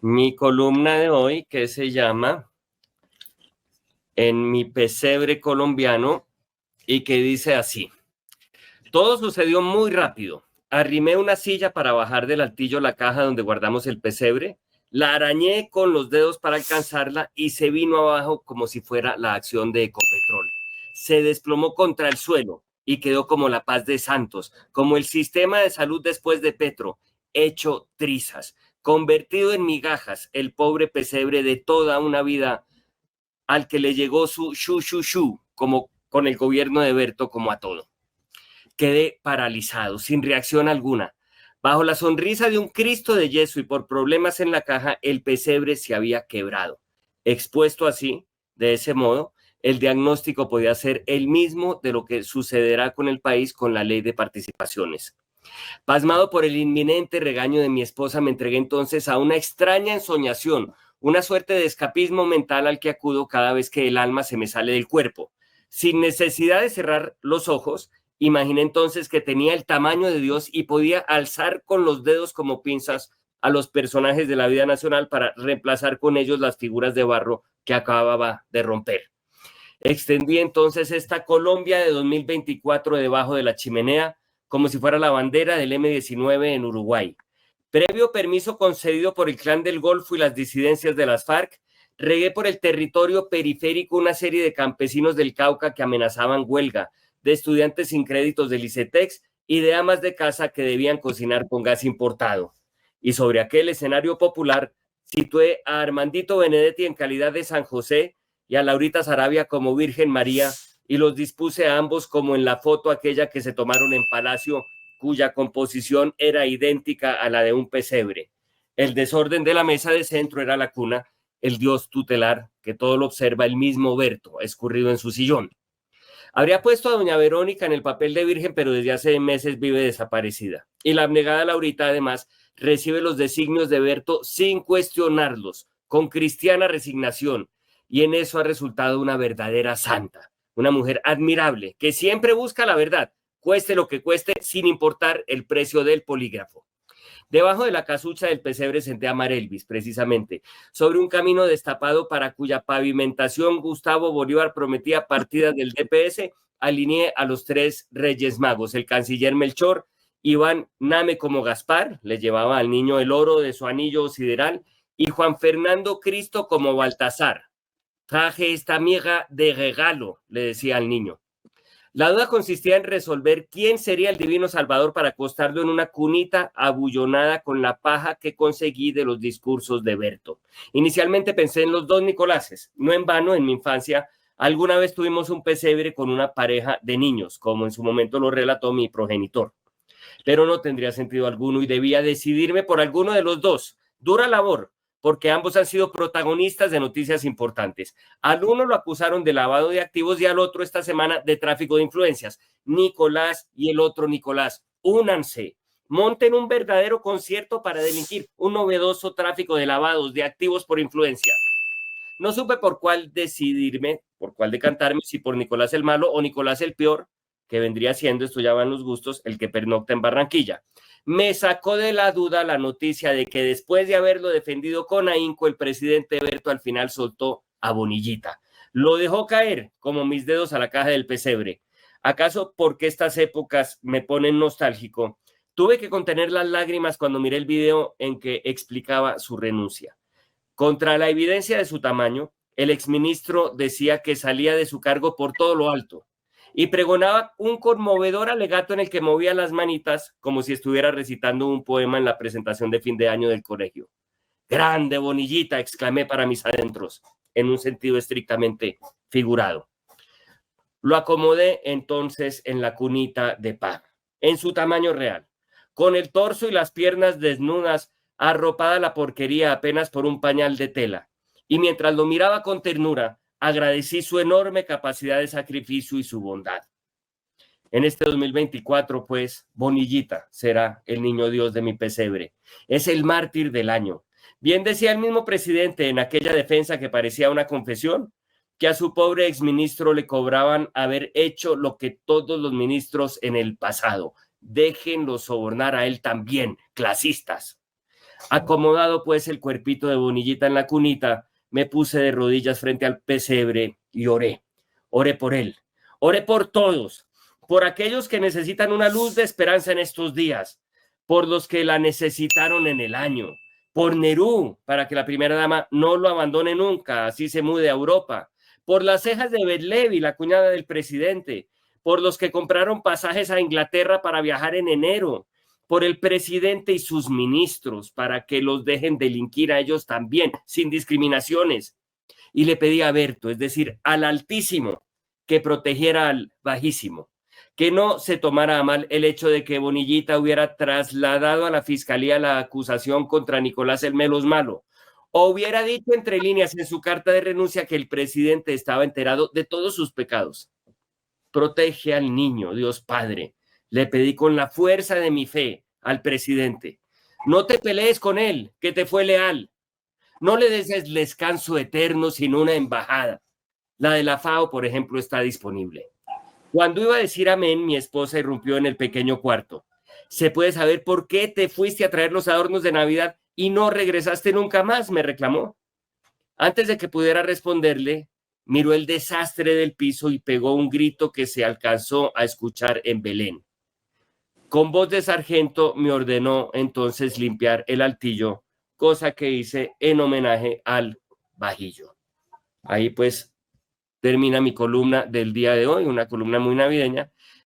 mi columna de hoy, que se llama En mi pesebre colombiano, y que dice así: todo sucedió muy rápido. Arrimé una silla para bajar del altillo la caja donde guardamos el pesebre, la arañé con los dedos para alcanzarla y se vino abajo como si fuera la acción de Ecopetrol. Se desplomó contra el suelo y quedó como la paz de Santos, como el sistema de salud después de Petro, hecho trizas, convertido en migajas el pobre pesebre de toda una vida al que le llegó su shu, como con el gobierno de Berto, como a todo. Quedé paralizado, sin reacción alguna. Bajo la sonrisa de un Cristo de yeso y por problemas en la caja, el pesebre se había quebrado. Expuesto así, de ese modo, el diagnóstico podía ser el mismo de lo que sucederá con el país con la ley de participaciones. Pasmado por el inminente regaño de mi esposa, me entregué entonces a una extraña ensoñación, una suerte de escapismo mental al que acudo cada vez que el alma se me sale del cuerpo. Sin necesidad de cerrar los ojos, imaginé entonces que tenía el tamaño de Dios y podía alzar con los dedos como pinzas a los personajes de la vida nacional para reemplazar con ellos las figuras de barro que acababa de romper. Extendí entonces esta Colombia de 2024 debajo de la chimenea, como si fuera la bandera del M-19 en Uruguay. Previo permiso concedido por el Clan del Golfo y las disidencias de las FARC, regué por el territorio periférico una serie de campesinos del Cauca que amenazaban huelga, de estudiantes sin créditos del ICETEX y de amas de casa que debían cocinar con gas importado. Y sobre aquel escenario popular, situé a Armandito Benedetti en calidad de San José y a Laurita Sarabia como Virgen María, y los dispuse a ambos como en la foto aquella que se tomaron en Palacio, cuya composición era idéntica a la de un pesebre. El desorden de la mesa de centro era la cuna, el dios tutelar, que todo lo observa el mismo Berto, escurrido en su sillón. Habría puesto a doña Verónica en el papel de virgen, pero desde hace meses vive desaparecida. Y la abnegada Laurita, además, recibe los designios de Berto sin cuestionarlos, con cristiana resignación, y en eso ha resultado una verdadera santa, una mujer admirable, que siempre busca la verdad, cueste lo que cueste, sin importar el precio del polígrafo. Debajo de la casucha del pesebre senté a Marelvis, precisamente, sobre un camino destapado para cuya pavimentación Gustavo Bolívar prometía partidas del DPS, alineé a los tres reyes magos, el canciller Melchor, Iván Name como Gaspar, le llevaba al niño el oro de su anillo sideral, y Juan Fernando Cristo como Baltasar. Traje esta amiga de regalo, le decía al niño. La duda consistía en resolver quién sería el divino salvador para acostarlo en una cunita abullonada con la paja que conseguí de los discursos de Berto. Inicialmente pensé en los dos Nicoláses. No en vano, en mi infancia, alguna vez tuvimos un pesebre con una pareja de niños, como en su momento lo relató mi progenitor. Pero no tendría sentido alguno y debía decidirme por alguno de los dos. Dura labor, porque ambos han sido protagonistas de noticias importantes. Al uno lo acusaron de lavado de activos y al otro esta semana de tráfico de influencias. Nicolás y el otro Nicolás, únanse, monten un verdadero concierto para delinquir un novedoso tráfico de lavados de activos por influencia. No supe por cuál decidirme, por cuál decantarme, si por Nicolás el malo o Nicolás el peor, que vendría siendo, esto ya van los gustos, el que pernocta en Barranquilla. Me sacó de la duda la noticia de que después de haberlo defendido con ahínco, el presidente Berto al final soltó a Bonillita. Lo dejó caer como mis dedos a la caja del pesebre. ¿Acaso porque estas épocas me ponen nostálgico? Tuve que contener las lágrimas cuando miré el video en que explicaba su renuncia. Contra la evidencia de su tamaño, el exministro decía que salía de su cargo por todo lo alto y pregonaba un conmovedor alegato en el que movía las manitas como si estuviera recitando un poema en la presentación de fin de año del colegio. ¡Grande, Bonillita!, exclamé para mis adentros, en un sentido estrictamente figurado. Lo acomodé entonces en la cunita de pan, en su tamaño real, con el torso y las piernas desnudas, arropada la porquería apenas por un pañal de tela. Y mientras lo miraba con ternura, agradecí su enorme capacidad de sacrificio y su bondad. En este 2024, pues, Bonillita será el niño Dios de mi pesebre. Es el mártir del año. Bien decía el mismo presidente en aquella defensa que parecía una confesión, que a su pobre exministro le cobraban haber hecho lo que todos los ministros en el pasado. Déjenlo sobornar a él también, clasistas. Acomodado pues el cuerpito de Bonillita en la cunita, me puse de rodillas frente al pesebre y oré. Oré por él, oré por todos, por aquellos que necesitan una luz de esperanza en estos días, por los que la necesitaron en el año, por Nerú, para que la primera dama no lo abandone nunca, así se mude a Europa, por las cejas de Betlevi, la cuñada del presidente, por los que compraron pasajes a Inglaterra para viajar en enero, por el presidente y sus ministros, para que los dejen delinquir a ellos también, sin discriminaciones. Y le pedí a Berto, es decir, al Altísimo, que protegiera al Bajísimo, que no se tomara a mal el hecho de que Bonillita hubiera trasladado a la fiscalía la acusación contra Nicolás el Melos Malo, o hubiera dicho entre líneas en su carta de renuncia que el presidente estaba enterado de todos sus pecados. Protege al niño, Dios Padre. Le pedí con la fuerza de mi fe al presidente. No te pelees con él, que te fue leal. No le des el descanso eterno sin una embajada. La de la FAO, por ejemplo, está disponible. Cuando iba a decir amén, mi esposa irrumpió en el pequeño cuarto. ¿Se puede saber por qué te fuiste a traer los adornos de Navidad y no regresaste nunca más?, me reclamó. Antes de que pudiera responderle, miró el desastre del piso y pegó un grito que se alcanzó a escuchar en Belén. Con voz de sargento me ordenó entonces limpiar el altillo, cosa que hice en homenaje al Bajillo. Ahí pues termina mi columna del día de hoy, una columna muy navideña,